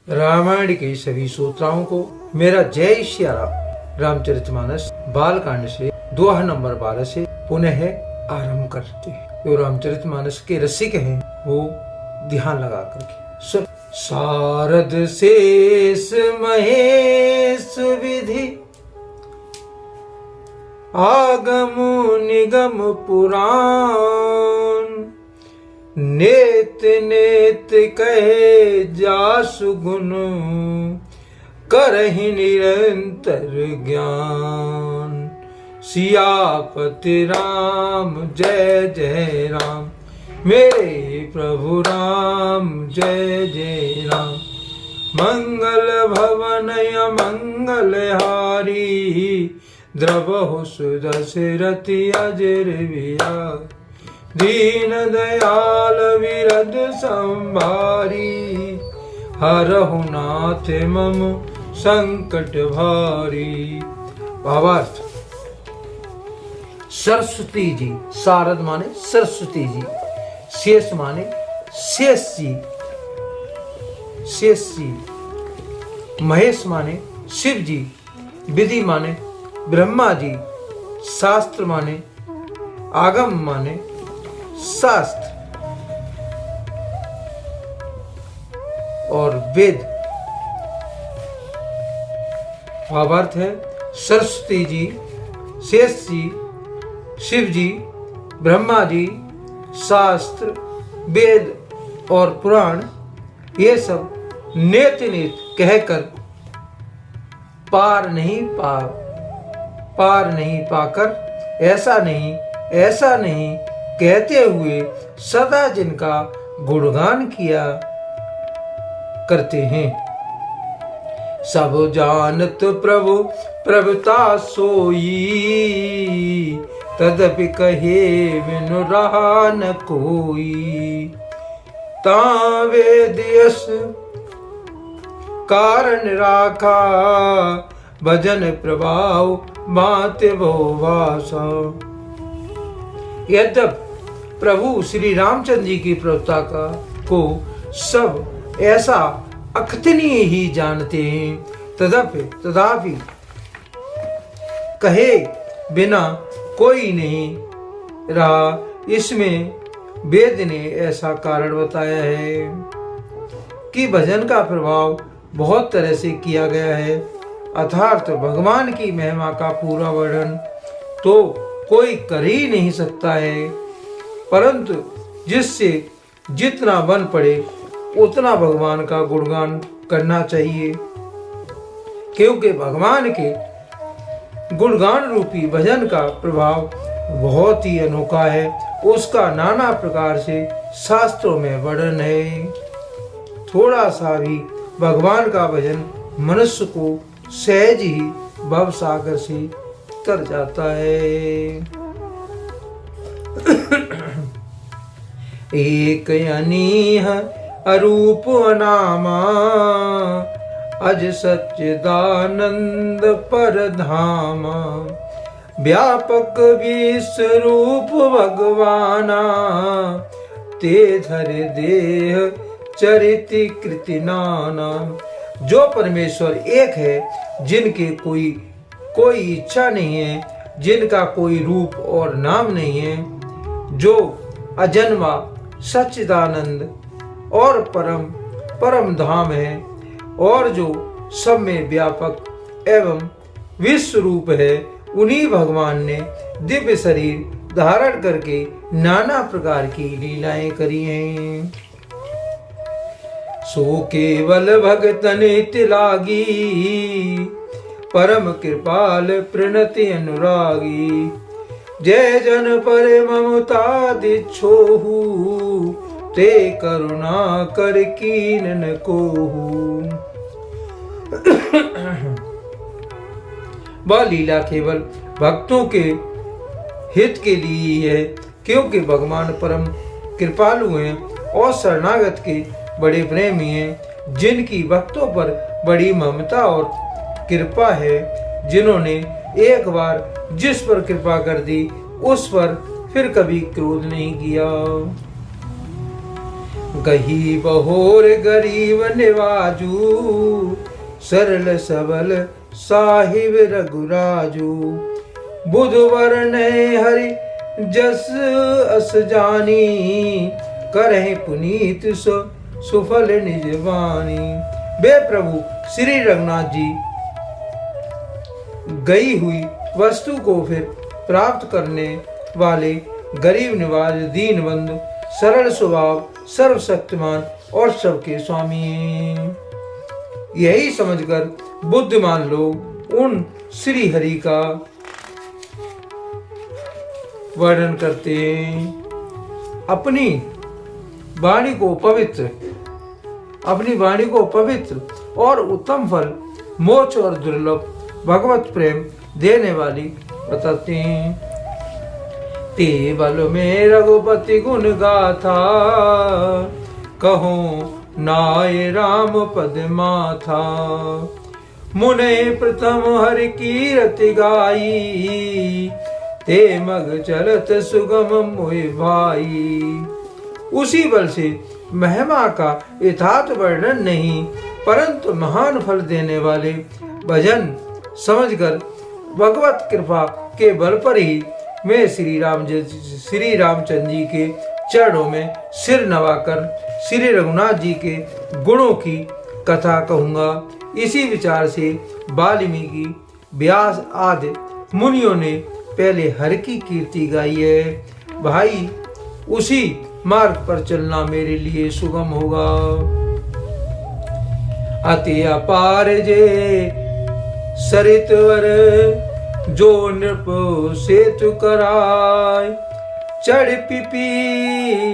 रामायण के सभी श्रोताओं को मेरा जय श्री राम। रामचरितमानस बालकांड से दोहा नंबर 12 से पुनः आरंभ करते हैं। जो रामचरितमानस के रसिक हैं वो ध्यान लगा करके शारद शेष महेश विधि आगम निगम पुराण नेत नेत कहे जासु गुण करहि निरंतर ज्ञान। सियापति राम जय जय राम, मेरे प्रभु राम जय जय राम। मंगल भवन मंगल हारी द्रवहु सुदशरथि अजर विराज। दीन दयाल विरद संभारी हरहु नाथ मम संकट भारी। भावार्थ, सरस्वती जी, शारद माने सरस्वती जी, शेष माने शेष जी, शेष जी, महेश माने शिव जी, विधि माने ब्रह्मा जी, शास्त्र माने आगम माने शास्त्र और वेद। भावार्थ है सरस्वती जी, शेष जी, शिव जी, ब्रह्मा जी, शास्त्र, वेद और पुराण, ये सब नेत नेत कहकर पार नहीं पाकर ऐसा नहीं कहते हुए सदा जिनका गुणगान किया करते हैं। सब जानत प्रभु प्रभुता सोई, तदपि कहे बिनु रहा न कोई। ता वेद यस कारण राखा, भजन प्रभाव भांति बहु भाषा। यद्यप प्रभु श्री रामचंद्र जी की प्रभुता को सब ऐसा अकथनीय ही जानते हैं, तथापि कहे बिना कोई नहीं रहा। इसमें वेद ने ऐसा कारण बताया है कि भजन का प्रभाव बहुत तरह से किया गया है, अर्थात भगवान की महिमा का पूरा वर्णन तो कोई कर ही नहीं सकता है, परंतु जिससे जितना बन पड़े उतना भगवान का गुणगान करना चाहिए, क्योंकि भगवान के गुणगान रूपी भजन का प्रभाव बहुत ही अनोखा है। उसका नाना प्रकार से शास्त्रों में वर्णन है। थोड़ा सा भी भगवान का भजन मनुष्य को सहज ही भव सागर से तर जाता है। एक अनीह अरूप अनामा, अज सच्चिदानंद परधामा। व्यापक विश्वरूप भगवाना, ते धर देह चरिति कृति नाना। जो परमेश्वर एक है, जिनके कोई इच्छा नहीं है, जिनका कोई रूप और नाम नहीं है, जो अजन्मा सच्चिदानंद और परम धाम है, और जो सब में व्यापक एवं विश्व रूप है, उन्हीं भगवान ने दिव्य शरीर धारण करके नाना प्रकार की लीलाएं करी हैं। सो केवल भगतन तिलागी, परम कृपाल प्रणति अनुरागी। जय जन पर ममता दिछोहु, ते करुणा कर कीन कोहु। वह लीला केवल भक्तों के हित के लिए ही है, क्योंकि भगवान परम कृपालु हैं और शरणागत के बड़े प्रेमी हैं, जिनकी भक्तों पर बड़ी ममता और कृपा है। जिन्होंने एक बार जिस पर कृपा कर दी, उस पर फिर कभी क्रोध नहीं किया। गही बहोर गरीब निवाजू, सरल सबल साहिब रघुराजू। बुधवर ने हरि जस अस जानी, करहि पुनीत सुफल निज वाणी। बे प्रभु श्री रघुनाथ जी गई हुई वस्तु को फिर प्राप्त करने वाले, गरीब निवाज, दीन बंधु, सरल स्वभाव, सर्वशक्तिमान और सबके स्वामी। यही समझकर बुद्धिमान लोग उन श्री हरि का वर्णन करते हैं। अपनी वाणी को पवित्र और उत्तम फल, मोक्ष और दुर्लभ भगवत प्रेम देने वाली बताते हैं। ते बल में रघुपति गुण गाथा, कहो नाय राम पद माथा। मुने प्रथम हरि कीरति गाई, ते मग चलत सुगम मोहि भाई। उसी बल से महिमा का यथार्थ वर्णन नहीं, परंतु महान फल देने वाले भजन समझकर भगवत कृपा के बल पर ही मैं श्री रामचंद्र जी के चरणों में सिर नवाकर श्री रघुनाथ जी के गुणों की कथा कहूँगा। इसी विचार से वाल्मीकि, व्यास आदि मुनियों ने पहले हर की कीर्ति गाई है। भाई उसी मार्ग पर चलना मेरे लिए सुगम होगा। अति अपार जे सरितवर, जो नृप सेतु कराय। चढ़ पिपी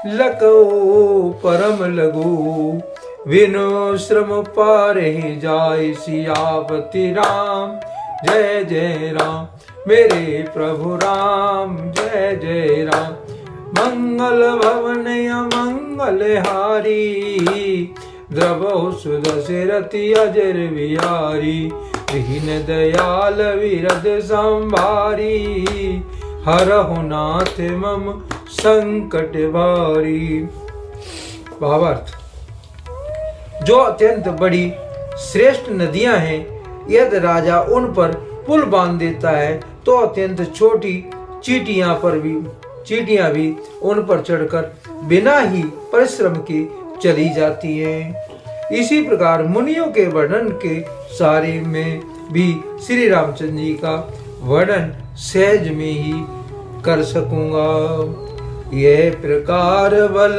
लको परम लगू, विनो श्रम पारे जाय सियापति राम। जय जय राम मेरे प्रभु राम, जय जय राम। मंगल भवन मंगल हारी, द्रवहु सुदशरथि अजर बिहारी। दीन दयाल विरद संभारी, हरहु नाथ मम संकट भारी। भावार्थ, जो अत्यंत बड़ी श्रेष्ठ नदियां हैं, यदि राजा उन पर पुल बांध देता है तो अत्यंत छोटी चींटियां भी उन पर चढ़कर बिना ही परिश्रम के चली जाती हैं। इसी प्रकार मुनियों के वर्णन के सारे में भी श्री रामचंद्र जी का वर्णन सहज में ही कर सकूंगा। यह प्रकार बल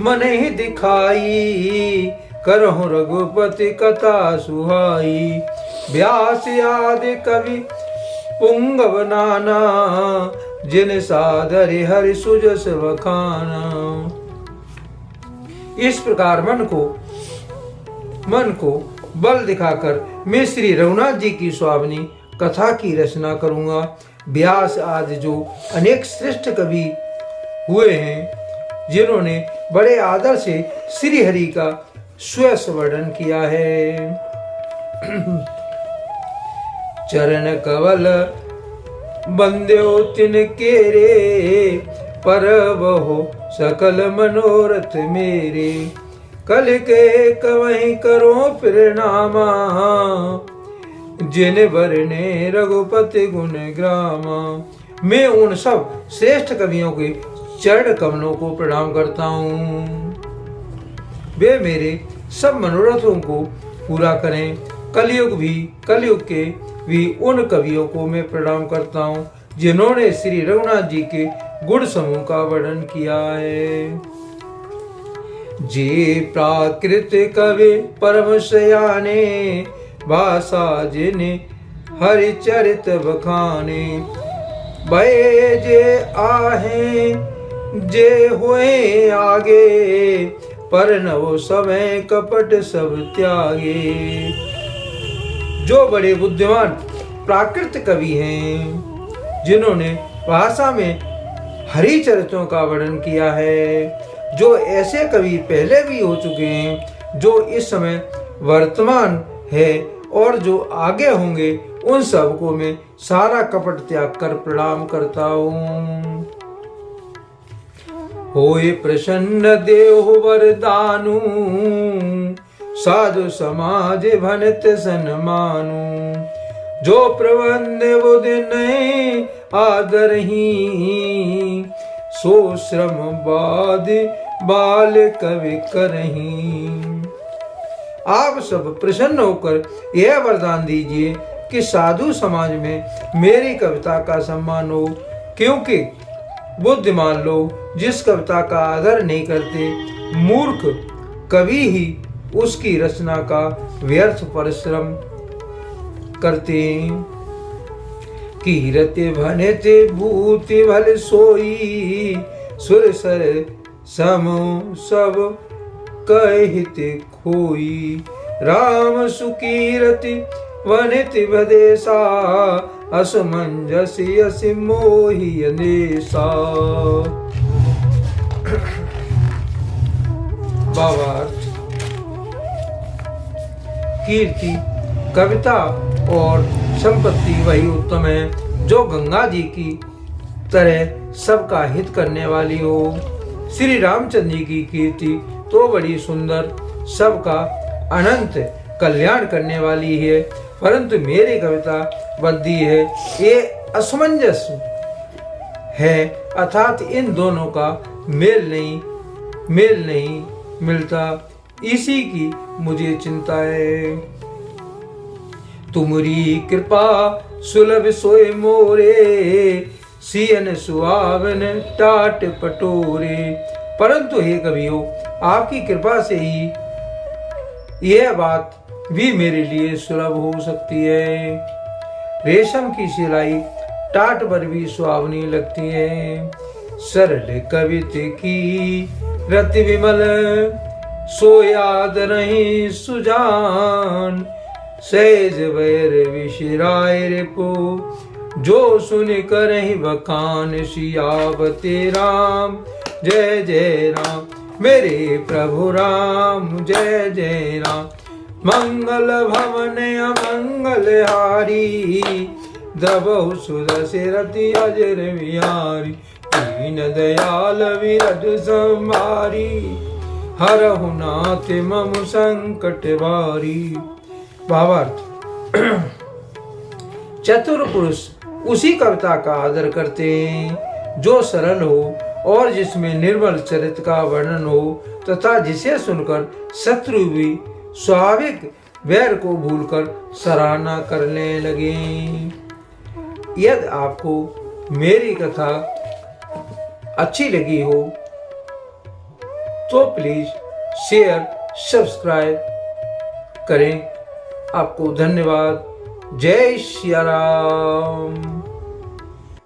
मन ही दिखाई, करहु रघुपति कथा सुहाई। व्यास आदि कवि पुंगव नाना, जिन सादर हरि सुजस वखाना। इस प्रकार मन को बल दिखाकर मैं श्री रघुनाथ जी की स्वामिनी कथा की रचना करूंगा। व्यास आदि जो अनेक श्रेष्ठ कवि हुए हैं, जिन्होंने बड़े आदर से श्री हरि का स्वयं वर्णन किया है। चरण कवल बंद्यो तिन केरे, पर बहु सकल मनोरथ मेरे। कल के कवहीं करो प्रणामा, जिन वरने रघुपति गुण ग्रामा। मैं उन सब श्रेष्ठ कवियों के चरण कमलों को प्रणाम करता हूँ। वे मेरे सब मनोरथों को पूरा करें। कलयुग के भी उन कवियों को मैं प्रणाम करता हूँ, जिन्होंने श्री रघुनाथ जी के गुण समूह का वर्णन किया है। जे प्राकृत कवि परम सयाने, भाषा जिने हरि चरित बखाने। भय जे आहे जे हुए आगे, पर नव समय कपट सब त्यागे। जो बड़े बुद्धिमान प्राकृत कवि हैं, जिन्होंने भाषा में हरि चरित्रों का वर्णन किया है। जो ऐसे कवि पहले भी हो चुके हैं, जो इस समय वर्तमान है और जो आगे होंगे, उन सबको मैं सारा कपट त्याग कर प्रणाम करता हूँ। होए प्रसन्न देव वरदानु, साधु समाज भनत सन्मानु। जो प्रबंध वो दिन आदरही, सो श्रम बाद बाल कवि करही। आप सब प्रसन्न होकर यह वरदान दीजिए कि साधु समाज में मेरी कविता का सम्मान हो, क्योंकि बुद्धिमान लोग जिस कविता का आदर नहीं करते, मूर्ख कवि ही उसकी रचना का व्यर्थ परिश्रम करते हैं। कीरते भनते भूति भल सोई, सुर सर सम सब कहिते खोई। राम सुकीरति वनिति भदेसा, असमंजसी असि मोहि अनेसा। भावार्थ: कीर्ति, कविता और संपत्ति वही उत्तम है जो गंगा जी की तरह सबका हित करने वाली हो। श्री रामचंद्र जी की कीर्ति तो बड़ी सुंदर, सबका अनंत कल्याण करने वाली है, परंतु मेरी कविता बद्दी है, ये असमंजस है, अर्थात इन दोनों का मेल नहीं मिलता, इसी की मुझे चिंता है। तुमरी कृपा सुलभ सोए मोरे, सियन सुहावन टाट पटोरे। परंतु हे कवियों, आपकी कृपा से ही यह बात भी मेरे लिए सुलभ हो सकती है। रेशम की सिलाई टाट पर भी सुहावनी लगती है। सरल कविता की रति विमल, सो याद नहीं सुजान। सहज वैर विशिराय रिपु, जो सुन कर ही बखान। सियावते राम जय जय राम, मेरे प्रभु राम जय जय राम। मंगल भवन अमंगल हारी, दबहु सुदर्शि रति अजर विहारी। दीन दयाल विरज संभारी, हरहु नाथ मम संकट भारी। भावार्थ: चतुर पुरुष उसी कविता का आदर करते हैं जो सरल हो और जिसमें निर्मल चरित्र का वर्णन हो, तथा जिसे सुनकर शत्रु भी स्वाभाविक वैर को भूलकर सराहना करने लगे। यदि आपको मेरी कथा अच्छी लगी हो तो प्लीज शेयर सब्सक्राइब करें। आपको धन्यवाद। जय श्री राम।